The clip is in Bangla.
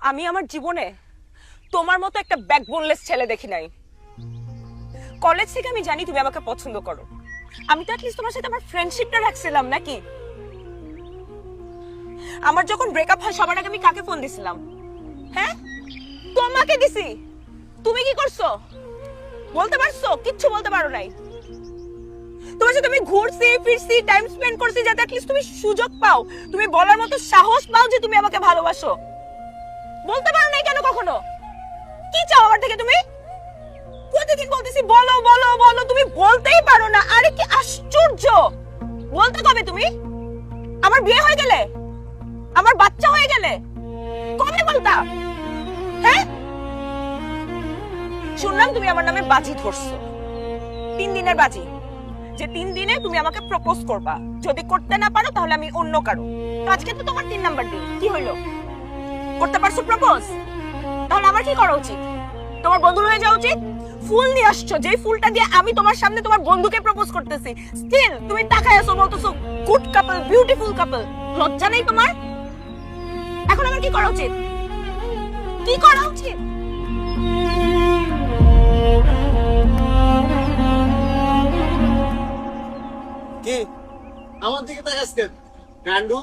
আমি আমার জীবনে তোমার মতো একটা ব্যাকবোনলেস ছেলে দেখি নাই। কলেজ থেকে আমি জানি তুমি আমাকে পছন্দ করো, আমি তো অ্যাটলিস্ট তোমার সাথে আমার ফ্রেন্ডশিপটা রাখছিলাম নাকি? আমার যখন ব্রেকআপ হয় সবার আগে আমি কাকে ফোন দিছিলাম? হ্যাঁ, তোমাকে দিছি। তুমি কি করছো বলতে পারছো? কিচ্ছু বলতে পারো নাই। তোমার সাথে আমি ঘুরছি ফিরছি, টাইম স্পেন্ড করছি, যাতে অ্যাটলিস্ট তুমি সুযোগ পাও, তুমি বলার মতো সাহস পাও যে তুমি আমাকে ভালোবাসো। বলতে পারো নাই কেন কখনো? কি চাও আমার থেকে তুমি? প্রতিদিন বলতেছি বলো বলো বলো, তুমি বলতেই পারো না। আরে কি আশ্চর্য! বলতে কবে তুমি? আমার বিয়ে হয়ে গেলে, আমার বাচ্চা হয়ে গেলে কবে বলতা? হ্যাঁ, শুনলাম তুমি আমার নামে বাজি ধরছো, 3 দিনের বাজি, যে 3 দিনে তুমি আমাকে প্রপোজ করবা। যদি করতে না পারো তাহলে আমি অন্য কারো। তো আজকে তো তোমার 3 নাম্বার দিন, কি হইলো? করতে পারছো প্রপোজ? তাহলে আমার কি করা উচিত? তোমার বন্ধু হয়ে যাওয়া উচিত? ফুল নিয়ে আসছো, যে ফুলটা দিয়ে আমি তোমার সামনে তোমার বন্ধুকে প্রপোজ করতেছি, স্টিল তুমি তাকায় আছো, বলতেছো গুড কাপল, বিউটিফুল কাপল। লজ্জা নেই তোমার? এখন আমার কি করা উচিত? কি করা উচিত? কি আমার দিকে তাকাস কেন গান্ডু?